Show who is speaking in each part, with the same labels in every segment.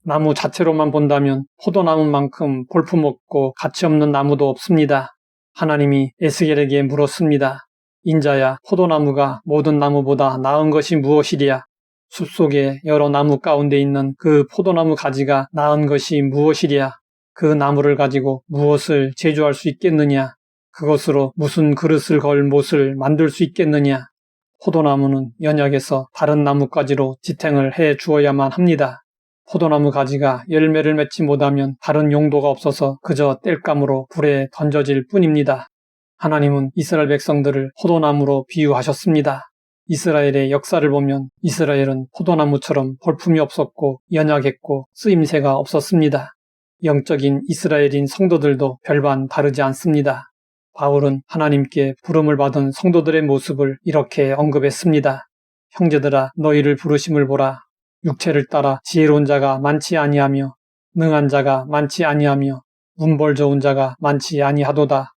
Speaker 1: 나무 자체로만 본다면 포도나무만큼 볼품없고 가치없는 나무도 없습니다. 하나님이 에스겔에게 물었습니다. 인자야, 포도나무가 모든 나무보다 나은 것이 무엇이랴? 숲속에 여러 나무 가운데 있는 그 포도나무 가지가 나은 것이 무엇이랴? 그 나무를 가지고 무엇을 제조할 수 있겠느냐? 그것으로 무슨 그릇을 걸 못을 만들 수 있겠느냐? 포도나무는 연약해서 다른 나무가지로 지탱을 해 주어야만 합니다. 포도나무 가지가 열매를 맺지 못하면 다른 용도가 없어서 그저 땔감으로 불에 던져질 뿐입니다. 하나님은 이스라엘 백성들을 포도나무로 비유하셨습니다. 이스라엘의 역사를 보면 이스라엘은 포도나무처럼 볼품이 없었고 연약했고 쓰임새가 없었습니다. 영적인 이스라엘인 성도들도 별반 다르지 않습니다. 바울은 하나님께 부름을 받은 성도들의 모습을 이렇게 언급했습니다. 형제들아, 너희를 부르심을 보라. 육체를 따라 지혜로운 자가 많지 아니하며 능한 자가 많지 아니하며 문벌 좋은 자가 많지 아니하도다.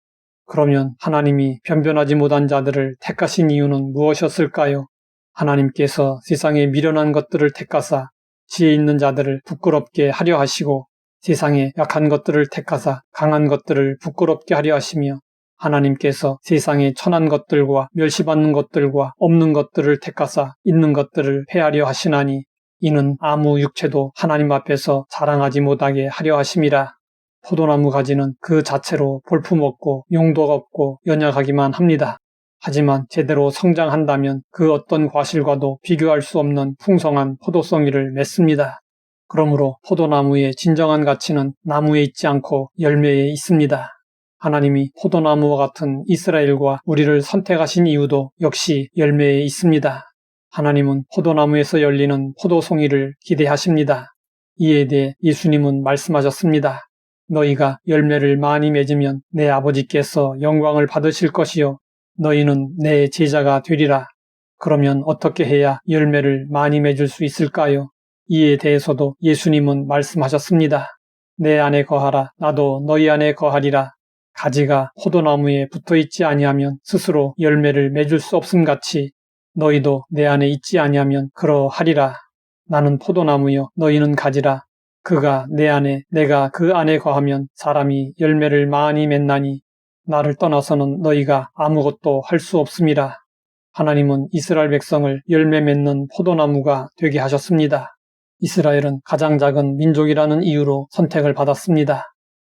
Speaker 1: 그러면 하나님이 변변하지 못한 자들을 택하신 이유는 무엇이었을까요? 하나님께서 세상에 미련한 것들을 택하사 지혜 있는 자들을 부끄럽게 하려 하시고 세상에 약한 것들을 택하사 강한 것들을 부끄럽게 하려 하시며 하나님께서 세상에 천한 것들과 멸시받는 것들과 없는 것들을 택하사 있는 것들을 폐하려 하시나니 이는 아무 육체도 하나님 앞에서 자랑하지 못하게 하려 하심이라. 포도나무 가지는 그 자체로 볼품없고 용도가 없고 연약하기만 합니다. 하지만 제대로 성장한다면 그 어떤 과실과도 비교할 수 없는 풍성한 포도송이를 맺습니다. 그러므로 포도나무의 진정한 가치는 나무에 있지 않고 열매에 있습니다. 하나님이 포도나무와 같은 이스라엘과 우리를 선택하신 이유도 역시 열매에 있습니다. 하나님은 포도나무에서 열리는 포도송이를 기대하십니다. 이에 대해 예수님은 말씀하셨습니다. 너희가 열매를 많이 맺으면 내 아버지께서 영광을 받으실 것이요 너희는 내 제자가 되리라. 그러면 어떻게 해야 열매를 많이 맺을 수 있을까요? 이에 대해서도 예수님은 말씀하셨습니다. 내 안에 거하라. 나도 너희 안에 거하리라. 가지가 포도나무에 붙어있지 아니하면 스스로 열매를 맺을 수 없음같이 너희도 내 안에 있지 아니하면 그러하리라. 나는 포도나무요 너희는 가지라. 그가 내 안에 내가 그 안에 거하면 사람이 열매를 많이 맺나니 나를 떠나서는 너희가 아무것도 할 수 없음이라. 하나님은 이스라엘 백성을 열매 맺는 포도나무가 되게 하셨습니다. 이스라엘은 가장 작은 민족이라는 이유로 선택을 받았습니다.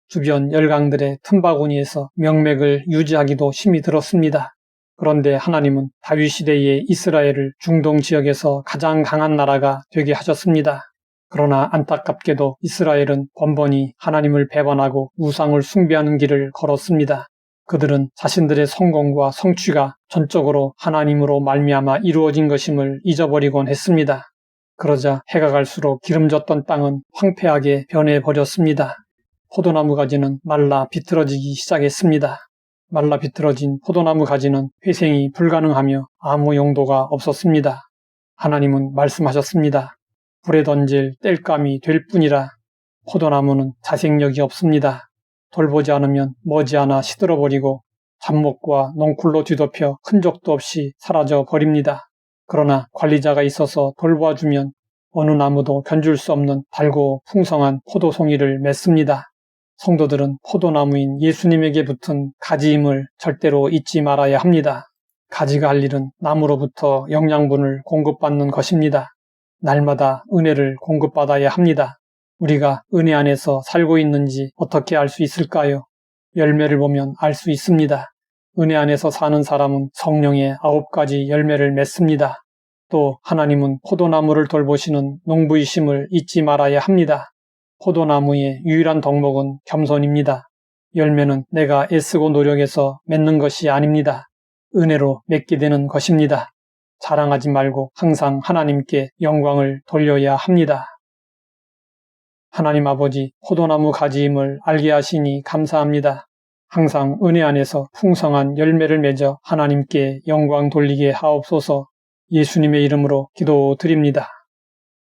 Speaker 1: 주변 열강들의 틈바구니에서 명맥을 유지하기도 힘이 들었습니다. 그런데 하나님은 다윗 시대의 이스라엘을 중동 지역에서 가장 강한 나라가 되게 하셨습니다. 그러나 안타깝게도 이스라엘은 번번이 하나님을 배반하고 우상을 숭배하는 길을 걸었습니다. 그들은 자신들의 성공과 성취가 전적으로 하나님으로 말미암아 이루어진 것임을 잊어버리곤 했습니다. 그러자 해가 갈수록 기름졌던 땅은 황폐하게 변해버렸습니다. 포도나무 가지는 말라 비틀어지기 시작했습니다. 말라 비틀어진 포도나무 가지는 회생이 불가능하며 아무 용도가 없었습니다. 하나님은 말씀하셨습니다. 불에 던질 땔감이 될 뿐이라. 포도나무는 자생력이 없습니다. 돌보지 않으면 머지않아 시들어버리고 잡목과 넝쿨로 뒤덮여 흔적도 없이 사라져 버립니다. 그러나 관리자가 있어서 돌봐주면 어느 나무도 견줄 수 없는 달고 풍성한 포도송이를 맺습니다. 성도들은 포도나무인 예수님에게 붙은 가지임을 절대로 잊지 말아야 합니다. 가지가 할 일은 나무로부터 영양분을 공급받는 것입니다. 날마다 은혜를 공급받아야 합니다. 우리가 은혜 안에서 살고 있는지 어떻게 알 수 있을까요? 열매를 보면 알 수 있습니다. 은혜 안에서 사는 사람은 성령의 9가지 열매를 맺습니다. 또 하나님은 포도나무를 돌보시는 농부이심을 잊지 말아야 합니다. 포도나무의 유일한 덕목은 겸손입니다. 열매는 내가 애쓰고 노력해서 맺는 것이 아닙니다. 은혜로 맺게 되는 것입니다. 자랑하지 말고 항상 하나님께 영광을 돌려야 합니다. 하나님 아버지, 포도나무 가지임을 알게 하시니 감사합니다. 항상 은혜 안에서 풍성한 열매를 맺어 하나님께 영광 돌리게 하옵소서. 예수님의 이름으로 기도드립니다.